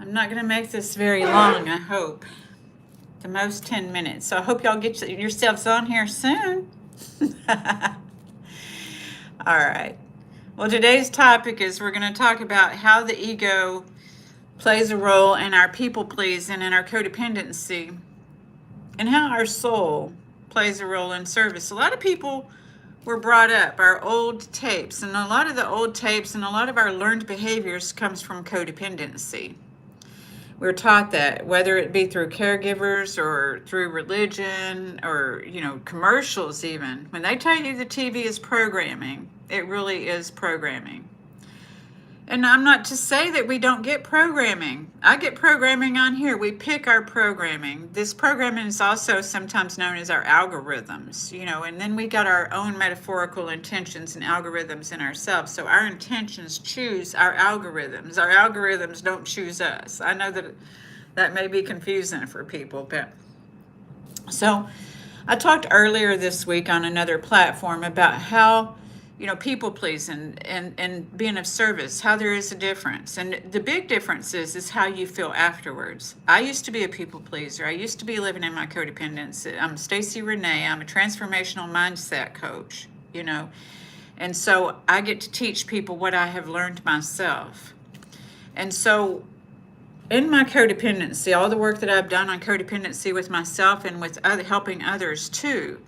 I'm not going to make this very long, I hope. The most 10 minutes. So I hope y'all get yourselves on here soon. All right. Well, today's topic is we're going to talk about how the ego plays a role in our people pleasing and our codependency, and how our soul plays a role in service. A lot of people were brought up, our old tapes, and a lot of the old tapes and a lot of our learned behaviors comes from codependency. We're taught that, whether it be through caregivers or through religion or, commercials even. When they tell you the TV is programming, it really is programming. And I'm not to say that we don't get programming. I get programming on here. We pick our programming. This programming is also sometimes known as our algorithms, and then we got our own metaphorical intentions and algorithms in ourselves. So our intentions choose our algorithms. Our algorithms don't choose us. I know that may be confusing for people, but so I talked earlier this week on another platform about how people pleasing and being of service, how there is a difference. And the big difference is how you feel afterwards. I used to be a people pleaser. I used to be living in my codependence. I'm Stacey Renee. I'm a transformational mindset coach, and so I get to teach people what I have learned myself. And so in my codependency, all the work that I've done on codependency with myself and with helping others too,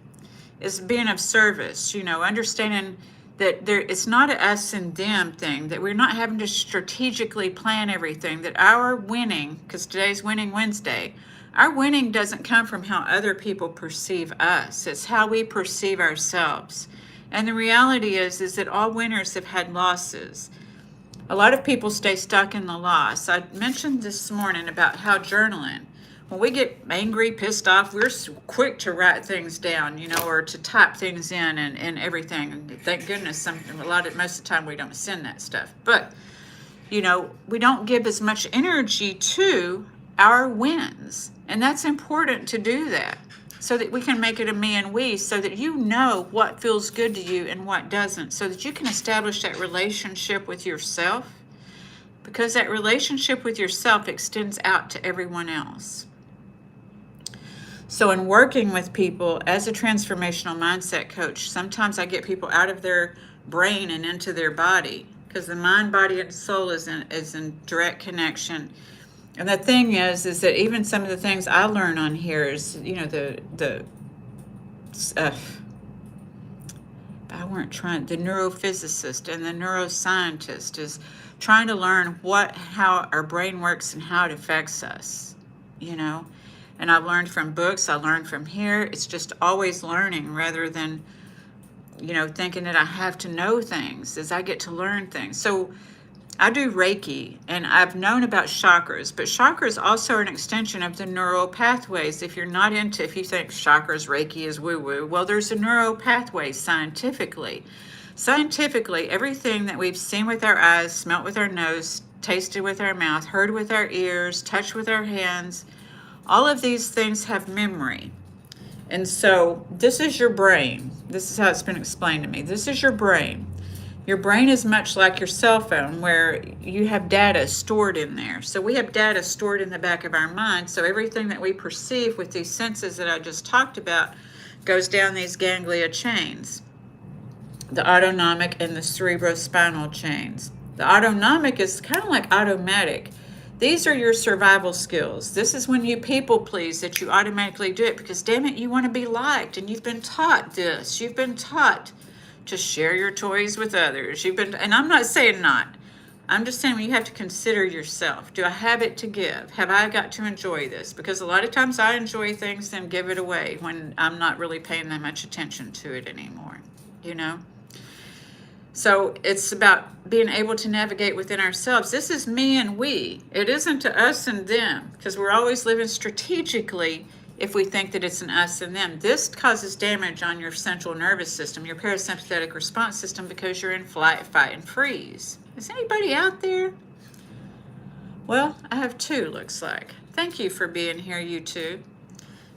is being of service, understanding that it's not a us and them thing, that we're not having to strategically plan everything, that our winning, because today's Winning Wednesday, our winning doesn't come from how other people perceive us. It's how we perceive ourselves. And the reality is that all winners have had losses. A lot of people stay stuck in the loss. I mentioned this morning about how journaling, when we get angry, pissed off, we're quick to write things down, or to type things in and everything. And thank goodness, most of the time we don't send that stuff. But, we don't give as much energy to our wins. And that's important to do that so that we can make it a me and we, so that you know what feels good to you and what doesn't, so that you can establish that relationship with yourself, because that relationship with yourself extends out to everyone else. So in working with people as a transformational mindset coach, sometimes I get people out of their brain and into their body, because the mind, body, and soul is in direct connection. And the thing is that even some of the things I learn on here is, the neurophysicist and the neuroscientist is trying to learn how our brain works and how it affects us, And I've learned from books, I learned from here. It's just always learning rather than, thinking that I have to know things, as I get to learn things. So I do Reiki, and I've known about chakras, but chakras also are an extension of the neural pathways. If you think chakras, Reiki is woo-woo, well, there's a neural pathway scientifically. Scientifically, everything that we've seen with our eyes, smelt with our nose, tasted with our mouth, heard with our ears, touched with our hands, all of these things have memory. And so this is your brain. This is how it's been explained to me. This is your brain. Your brain is much like your cell phone, where you have data stored in there. So we have data stored in the back of our mind. So everything that we perceive with these senses that I just talked about goes down these ganglia chains, the autonomic and the cerebrospinal chains. The autonomic is kind of like automatic. These are your survival skills. This is when you people please, that you automatically do it, because damn it, you want to be liked, and you've been taught this. You've been taught to share your toys with others. And I'm not saying not. I'm just saying you have to consider yourself. Do I have it to give? Have I got to enjoy this? Because a lot of times I enjoy things, then give it away when I'm not really paying that much attention to it anymore, So it's about being able to navigate within ourselves. This is me and we. It isn't to us and them, because we're always living strategically if we think that it's an us and them. This causes damage on your central nervous system, your parasympathetic response system, because you're in flight, fight, and freeze. Is anybody out there? Well, I have two, looks like. Thank you for being here, you two.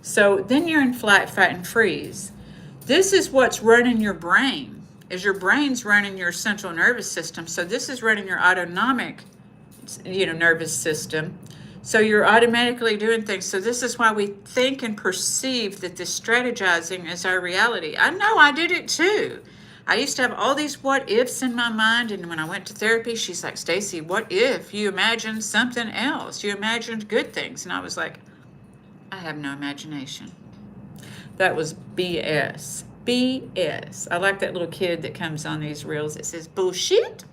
So then you're in flight, fight, and freeze. This is what's running your brain. Is your brain's running your central nervous system. So this is running your autonomic, nervous system. So you're automatically doing things. So this is why we think and perceive that this strategizing is our reality. I know I did it too. I used to have all these what ifs in my mind, and when I went to therapy, she's like, Stacy, what if you imagined something else? You imagined good things. And I was like, I have no imagination. That was BS. BS. I like that little kid that comes on these reels that says bullshit.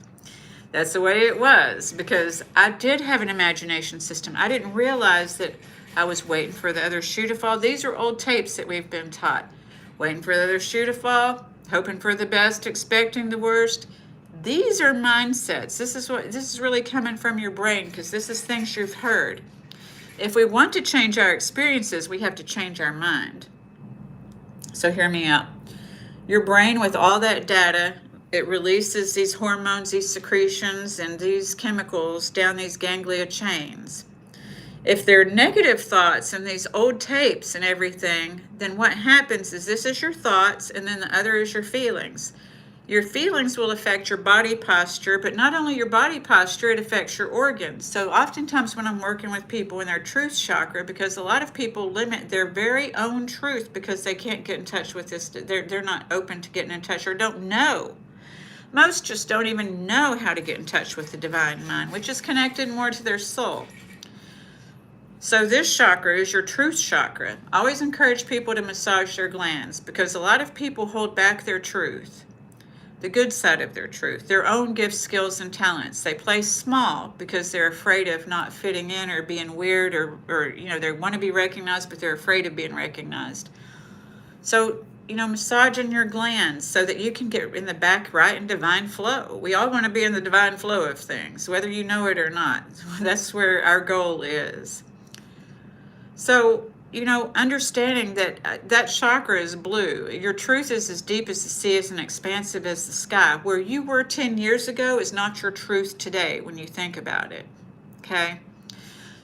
That's the way it was, because I did have an imagination system. I didn't realize that I was waiting for the other shoe to fall. These are old tapes that we've been taught. Waiting for the other shoe to fall, hoping for the best, expecting the worst. These are mindsets. This is really coming from your brain, because this is things you've heard. If we want to change our experiences, we have to change our mind. So hear me out. Your brain, with all that data, it releases these hormones, these secretions, and these chemicals down these ganglia chains. If they're negative thoughts and these old tapes and everything, then what happens is this is your thoughts, and then the other is your feelings. Your feelings will affect your body posture, but not only your body posture, it affects your organs. So oftentimes when I'm working with people in their truth chakra, because a lot of people limit their very own truth because they can't get in touch with this, they're not open to getting in touch or don't know. Most just don't even know how to get in touch with the divine mind, which is connected more to their soul. So this chakra is your truth chakra. I always encourage people to massage their glands, because a lot of people hold back their truth, the good side of their truth, their own gifts, skills, and talents. They play small because they're afraid of not fitting in or being weird, or they want to be recognized, but they're afraid of being recognized. So, massaging your glands so that you can get in the back right in divine flow. We all want to be in the divine flow of things, whether you know it or not. That's where our goal is. So, understanding that that chakra is blue. Your truth is as deep as the sea, is and expansive as the sky. Where you were 10 years ago is not your truth today when you think about it. Okay?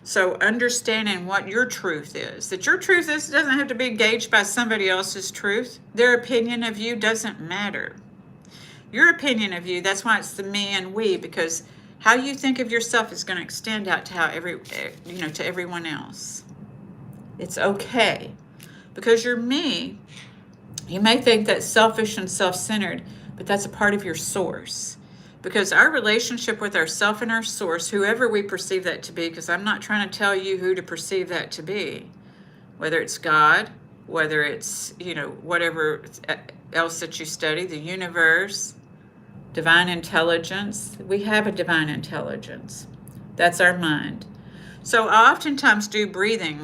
So understanding what your truth is. That your truth doesn't have to be gauged by somebody else's truth. Their opinion of you doesn't matter. Your opinion of you, that's why it's the me and we, because how you think of yourself is going to extend out to to everyone else. It's okay, because you're me. You may think that's selfish and self-centered, but that's a part of your source. Because our relationship with ourself and our source, whoever we perceive that to be, because I'm not trying to tell you who to perceive that to be, whether it's God, whether it's, whatever else that you study, the universe, divine intelligence. We have a divine intelligence. That's our mind. So I oftentimes do breathing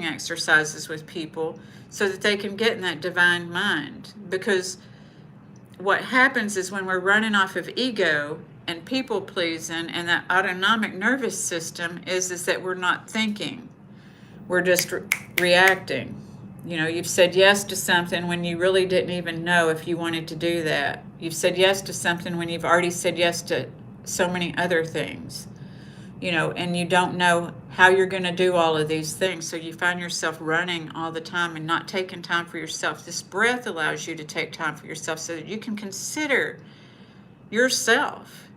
exercises with people, so that they can get in that divine mind. Because what happens is when we're running off of ego and people pleasing and that autonomic nervous system is that we're not thinking. We're just reacting. You've said yes to something when you really didn't even know if you wanted to do that. You've said yes to something when you've already said yes to so many other things. And you don't know how you're going to do all of these things. So you find yourself running all the time and not taking time for yourself. This breath allows you to take time for yourself so that you can consider yourself.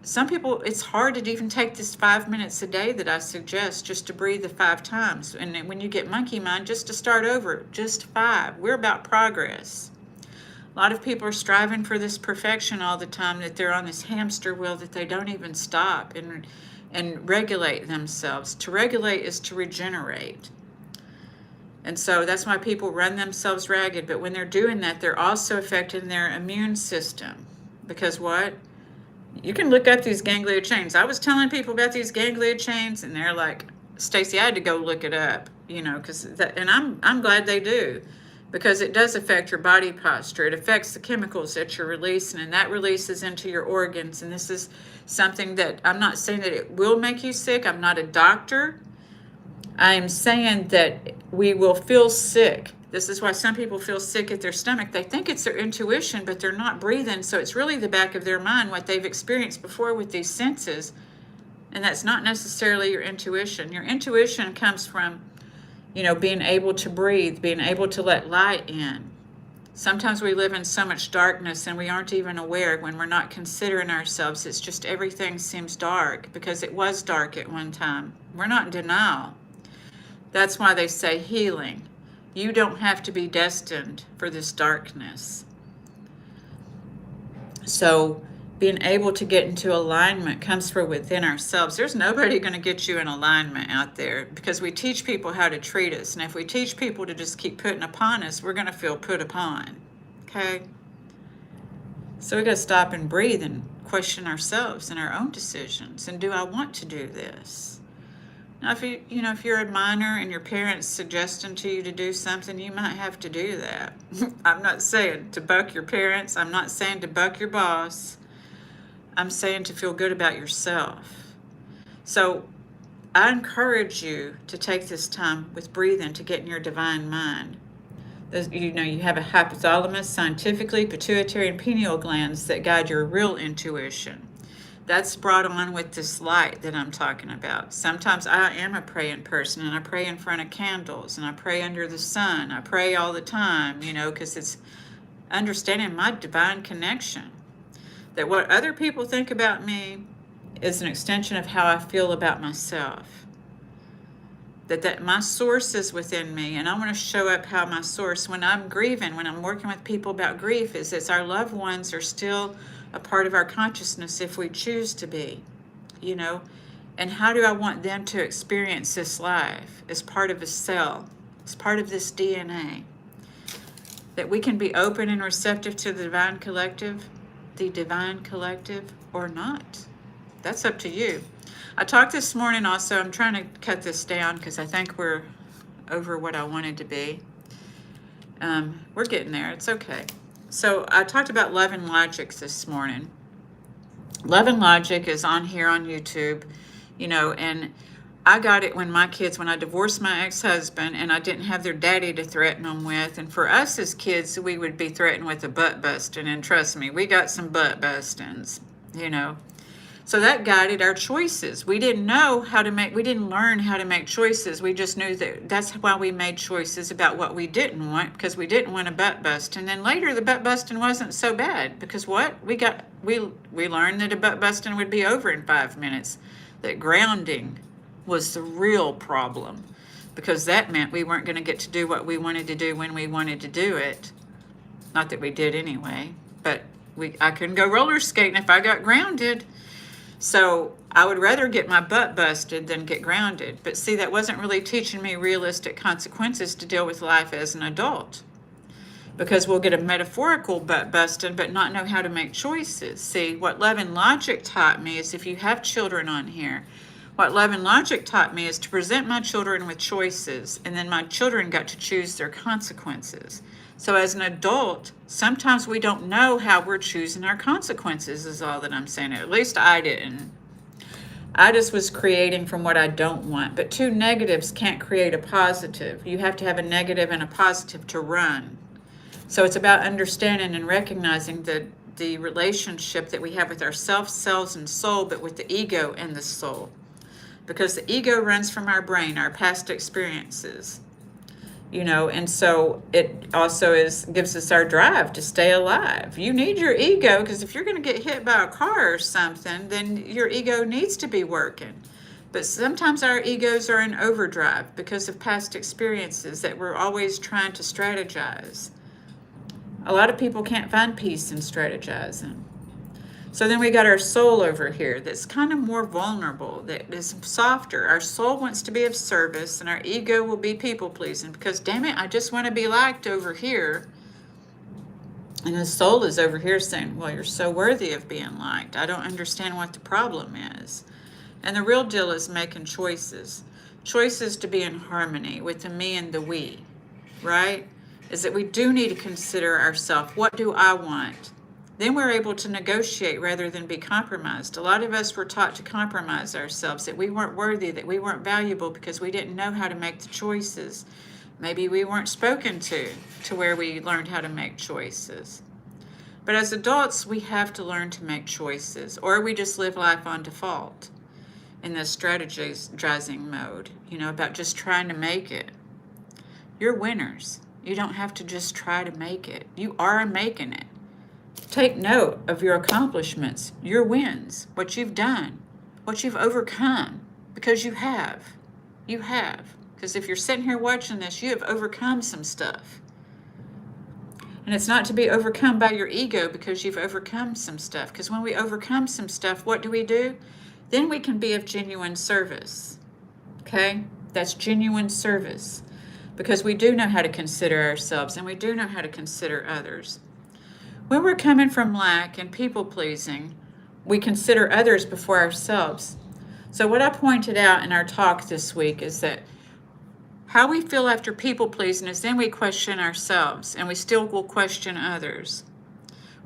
Some people, it's hard to even take this 5 minutes a day that I suggest, just to breathe the 5 times. And when you get monkey mind, just to start over, just 5. We're about progress. A lot of people are striving for this perfection all the time, that they're on this hamster wheel that they don't even stop and regulate themselves. To regulate is to regenerate. And so that's why people run themselves ragged. But when they're doing that, they're also affecting their immune system. Because what? You can look up these ganglia chains. I was telling people about these ganglia chains, and they're like, Stacy, I had to go look it up, and I'm glad they do. Because it does affect your body posture. It affects the chemicals that you're releasing, and that releases into your organs. And this is something that I'm not saying that it will make you sick. I'm not a doctor. I'm saying that we will feel sick. This is why some people feel sick at their stomach. They think it's their intuition, but they're not breathing. So it's really the back of their mind, what they've experienced before with these senses. And that's not necessarily your intuition. Your intuition comes from being able to breathe, being able to let light in. Sometimes we live in so much darkness and we aren't even aware when we're not considering ourselves. It's just everything seems dark because it was dark at one time. We're not in denial. That's why they say healing. You don't have to be destined for this darkness. So being able to get into alignment comes from within ourselves. There's nobody going to get you in alignment out there because we teach people how to treat us. And if we teach people to just keep putting upon us, we're going to feel put upon. Okay? So we got to stop and breathe and question ourselves and our own decisions. And do I want to do this? Now, if you're a minor and your parents suggesting to you to do something, you might have to do that. I'm not saying to buck your parents. I'm not saying to buck your boss. I'm saying to feel good about yourself. So I encourage you to take this time with breathing to get in your divine mind. You have a hypothalamus, scientifically, pituitary, and pineal glands that guide your real intuition. That's brought on with this light that I'm talking about. Sometimes I am a praying person, and I pray in front of candles, and I pray under the sun. I pray all the time, because it's understanding my divine connection. That what other people think about me is an extension of how I feel about myself. That my source is within me, and I want to show up how my source, when I'm grieving, when I'm working with people about grief, is that our loved ones are still a part of our consciousness if we choose to be, and how do I want them to experience this life as part of a cell, as part of this DNA, that we can be open and receptive to the divine collective or not. That's up to you. I talked this morning also, I'm trying to cut this down because I think we're over what I wanted to be. We're getting there, it's okay. So I talked about Love and Logic this morning. Love and Logic is on here on YouTube, and I got it when I divorced my ex-husband and I didn't have their daddy to threaten them with. And for us as kids, we would be threatened with a butt busting. And trust me, we got some butt bustings, So that guided our choices. We didn't learn how to make choices. We just knew that's why we made choices about what we didn't want, because we didn't want a butt bust. And then later the butt busting wasn't so bad because we learned that a butt busting would be over in 5 minutes. That grounding was the real problem, because that meant we weren't going to get to do what we wanted to do when we wanted to do it. Not that we did anyway, but I couldn't go roller skating if I got grounded. So I would rather get my butt busted than get grounded. But see, that wasn't really teaching me realistic consequences to deal with life as an adult. Because we'll get a metaphorical butt busted, but not know how to make choices. See, what Love and Logic taught me is, if you have children on here, what Love and Logic taught me is to present my children with choices, and then my children got to choose their consequences. So as an adult, sometimes we don't know how we're choosing our consequences, is all that I'm saying. At least I didn't. I just was creating from what I don't want. But two negatives can't create a positive. You have to have a negative and a positive to run. So it's about understanding and recognizing the relationship that we have with ourselves, selves, and soul, but with the ego and the soul. Because the ego runs from our brain, our past experiences. And so it also gives us our drive to stay alive. You need your ego, because if you're going to get hit by a car or something, then your ego needs to be working. But sometimes our egos are in overdrive because of past experiences that we're always trying to strategize. A lot of people can't find peace in strategizing. So then we got our soul over here that's kind of more vulnerable, that is softer. Our soul wants to be of service, and our ego will be people-pleasing because, damn it, I just want to be liked over here. And the soul is over here saying, well, you're so worthy of being liked. I don't understand what the problem is. And the real deal is making choices. Choices to be in harmony with the me and the we, right? Is that we do need to consider ourselves. What do I want? Then we're able to negotiate rather than be compromised. A lot of us were taught to compromise ourselves, that we weren't worthy, that we weren't valuable because we didn't know how to make the choices. Maybe we weren't spoken to where we learned how to make choices. But as adults, we have to learn to make choices, or we just live life on default in this strategizing mode, about just trying to make it. You're winners. You don't have to just try to make it. You are making it. Take note of your accomplishments, your wins, what you've done, what you've overcome, because you have. You have. Because if you're sitting here watching this, you have overcome some stuff. And it's not to be overcome by your ego, because you've overcome some stuff. Because when we overcome some stuff, what do? Then we can be of genuine service. Okay? That's genuine service. Because we do know how to consider ourselves, and we do know how to consider others. When we're coming from lack and people pleasing, we consider others before ourselves. So what I pointed out in our talk this week is that how we feel after people pleasing is then we question ourselves, and we still will question others.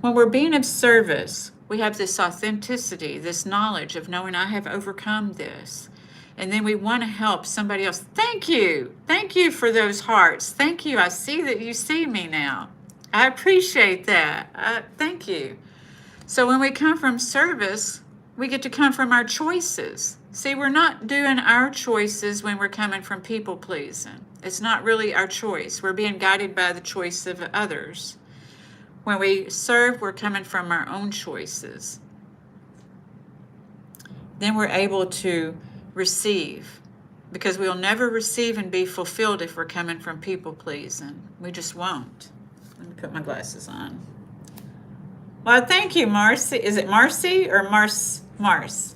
When we're being of service, we have this authenticity, this knowledge of knowing I have overcome this. And then we want to help somebody else. Thank you. Thank you for those hearts. Thank you. I see that you see me now. I appreciate that. Thank you. So when we come from service, we get to come from our choices. See, we're not doing our choices when we're coming from people pleasing. It's not really our choice. We're being guided by the choice of others. When we serve, we're coming from our own choices. Then we're able to receive, because we'll never receive and be fulfilled if we're coming from people pleasing. We just won't. Let me put my glasses on. Well, thank you, Marcy. Is it Marcy or Mars?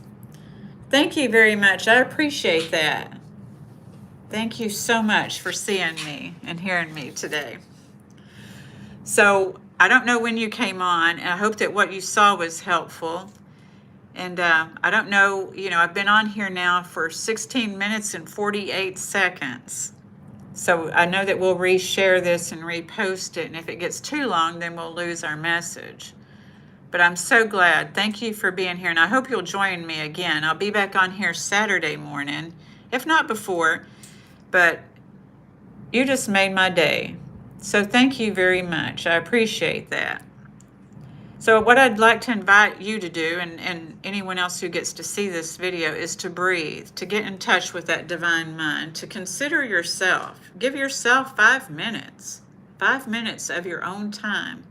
Thank you very much. I appreciate that. Thank you so much for seeing me and hearing me today. So I don't know when you came on, and I hope that what you saw was helpful. And I don't know, I've been on here now for 16 minutes and 48 seconds. So I know that we'll reshare this and repost it. And if it gets too long, then we'll lose our message. But I'm so glad. Thank you for being here. And I hope you'll join me again. I'll be back on here Saturday morning, if not before. But you just made my day. So thank you very much. I appreciate that. So what I'd like to invite you to do, and anyone else who gets to see this video, is to breathe, to get in touch with that divine mind, to consider yourself. Give yourself 5 minutes, 5 minutes of your own time,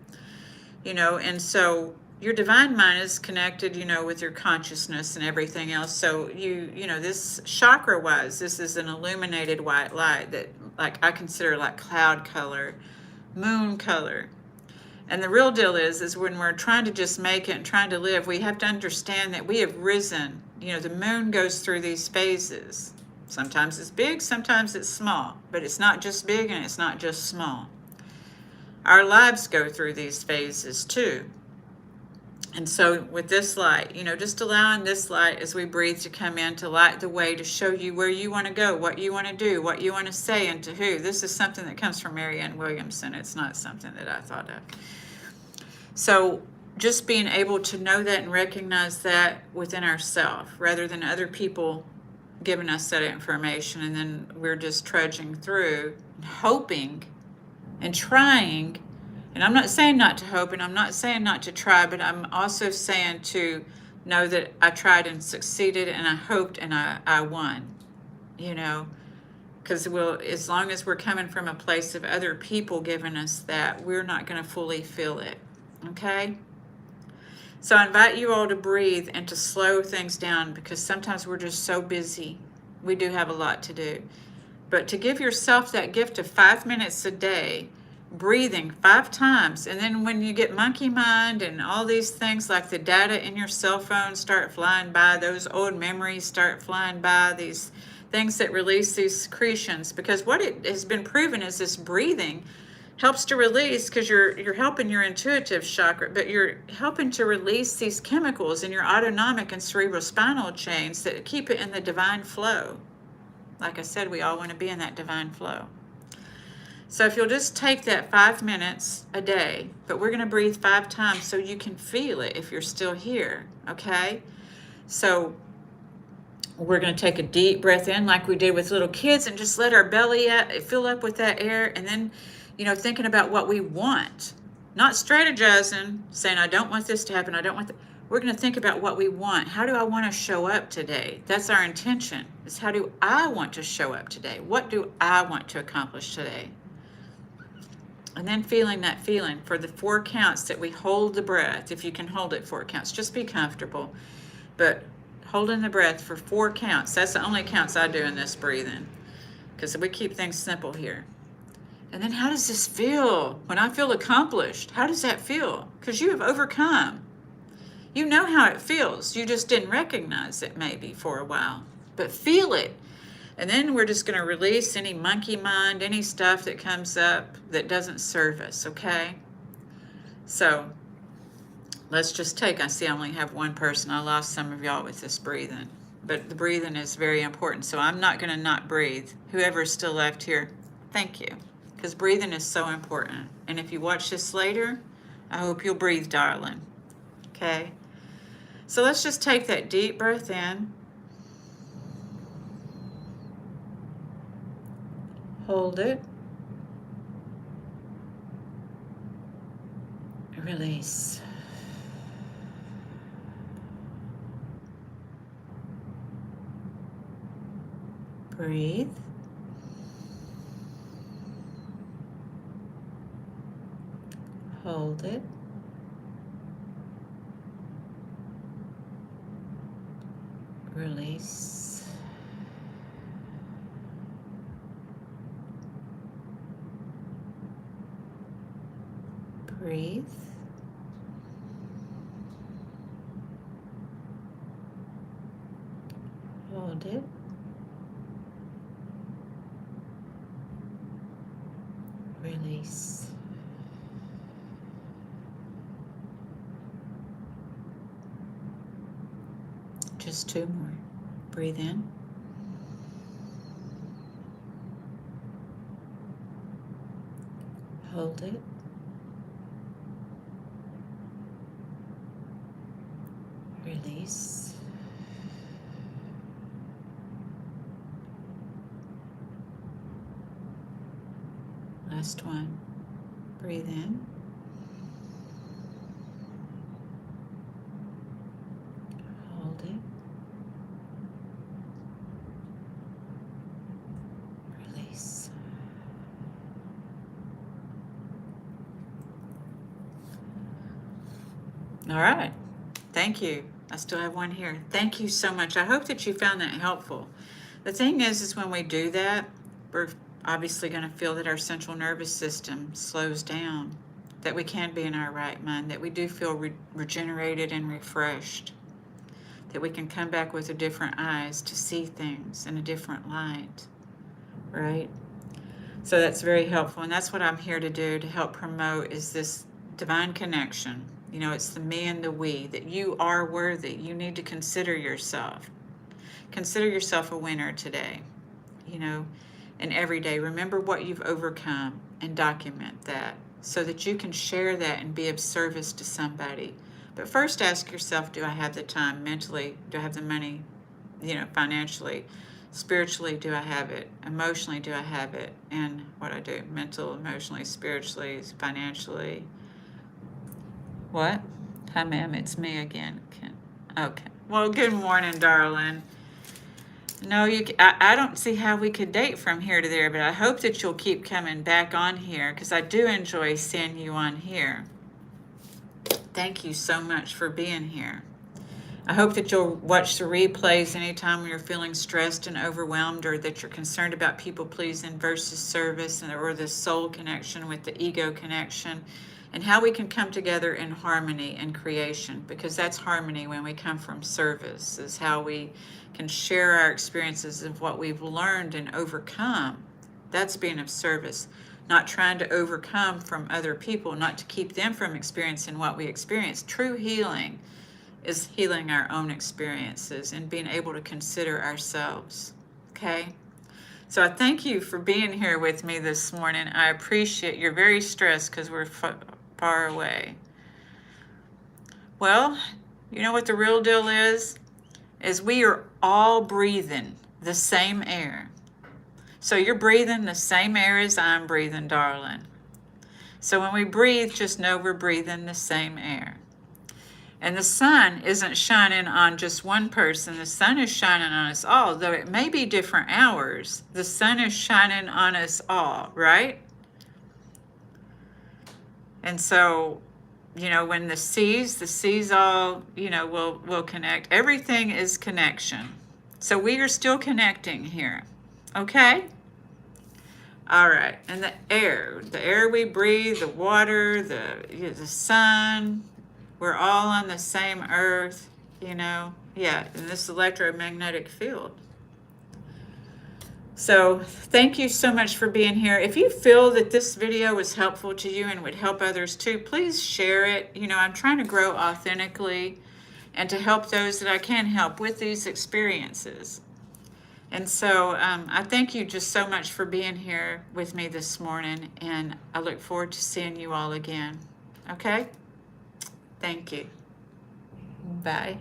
and so your divine mind is connected, with your consciousness and everything else. So this chakra-wise, this is an illuminated white light that, like, I consider like cloud color, moon color. And the real deal is when we're trying to just make it and trying to live, we have to understand that we have risen. The moon goes through these phases. Sometimes it's big, sometimes it's small, but it's not just big and it's not just small. Our lives go through these phases too. And so with this light, just allowing this light as we breathe to come in, to light the way, to show you where you want to go, what you want to do, what you want to say, and to who. This is something that comes from Marianne Williamson. It's not something that I thought of. So just being able to know that and recognize that within ourselves, rather than other people giving us that information, and then we're just trudging through, hoping and trying. And I'm not saying not to hope, and I'm not saying not to try, but I'm also saying to know that I tried and succeeded, and I hoped and I won, because as long as we're coming from a place of other people giving us that, we're not going to fully feel it. Okay? So I invite you all to breathe and to slow things down, because sometimes we're just so busy. We do have a lot to do. But to give yourself that gift of 5 minutes a day, breathing 5 times, and then when you get monkey mind and all these things like the data in your cell phone start flying by, those old memories start flying by, these things that release these secretions, because what it has been proven is this breathing helps to release, because you're helping your intuitive chakra, but you're helping to release these chemicals in your autonomic and cerebrospinal chains that keep it in the divine flow. Like I said, we all want to be in that divine flow. So if you'll just take that 5 minutes a day, but we're going to breathe 5 times so you can feel it if you're still here, okay? So we're going to take a deep breath in like we did with little kids, and just let our belly fill up with that air, and then, thinking about what we want. Not strategizing, saying, I don't want this to happen, I don't want that. We're going to think about what we want. How do I want to show up today? That's our intention. Is how do I want to show up today? What do I want to accomplish today? And then feeling that feeling for the 4 counts that we hold the breath. If you can hold it 4 counts, just be comfortable. But holding the breath for 4 counts, that's the only counts I do in this breathing, because we keep things simple here. And then how does this feel? When I feel accomplished, how does that feel? Because you have overcome. You know how it feels. You just didn't recognize it maybe for a while. But feel it. And then we're just going to release any monkey mind, any stuff that comes up that doesn't serve us, okay? So let's just take, I see I only have one person. I lost some of y'all with this breathing. But the breathing is very important. So I'm not going to not breathe. Whoever's still left here, thank you. Because breathing is so important. And if you watch this later, I hope you'll breathe, darling. Okay? So let's just take that deep breath in. Hold it. Release. Breathe. Hold it. Release. Breathe. Hold it. Release. Just 2 more. Breathe in. Hold it. Release. Last one. Breathe in. Hold it. Release. All right. Thank you. I still have one here. Thank you so much. I hope that you found that helpful. The thing is when we do that, we're obviously going to feel that our central nervous system slows down, that we can be in our right mind, that we do feel regenerated and refreshed, that we can come back with a different eyes to see things in a different light, right? So that's very helpful, and that's what I'm here to do, to help promote, is this divine connection. You know, it's the me and the we, that you are worthy. You need to consider yourself. Consider yourself a winner today, you know, and every day. Remember what you've overcome and document that so that you can share that and be of service to somebody. But first ask yourself, do I have the time mentally? Do I have the money, you know, financially? Spiritually, do I have it? Emotionally, do I have it? And what I do, mental, emotionally, spiritually, financially. What? Hi, ma'am, it's me again. Okay. Well, good morning, darling. No, I don't see how we could date from here to there, but I hope that you'll keep coming back on here, because I do enjoy seeing you on here. Thank you so much for being here. I hope that you'll watch the replays anytime you're feeling stressed and overwhelmed, or that you're concerned about people pleasing versus service, or the soul connection with the ego connection, and how we can come together in harmony and creation, because that's harmony when we come from service, is how we can share our experiences of what we've learned and overcome. That's being of service, not trying to overcome from other people, not to keep them from experiencing what we experience. True healing is healing our own experiences and being able to consider ourselves, okay? So I thank you for being here with me this morning. I appreciate, you're very stressed because we're far away. Well, you know what the real deal is we are all breathing the same air. So you're breathing the same air as I'm breathing, darling. So when we breathe, just know we're breathing the same air. And the sun isn't shining on just one person. The sun is shining on us all. Though it may be different hours, the sun is shining on us all, right? And so, when the seas all, will connect. Everything is connection. So we are still connecting here. Okay? All right. And the air we breathe, the water, the sun, we're all on the same earth, Yeah, in this electromagnetic field. So thank you so much for being here. If you feel that this video was helpful to you and would help others too, please share it. I'm trying to grow authentically and to help those that I can help with these experiences. And so I thank you just so much for being here with me this morning, and I look forward to seeing you all again. Okay? Thank you. Bye.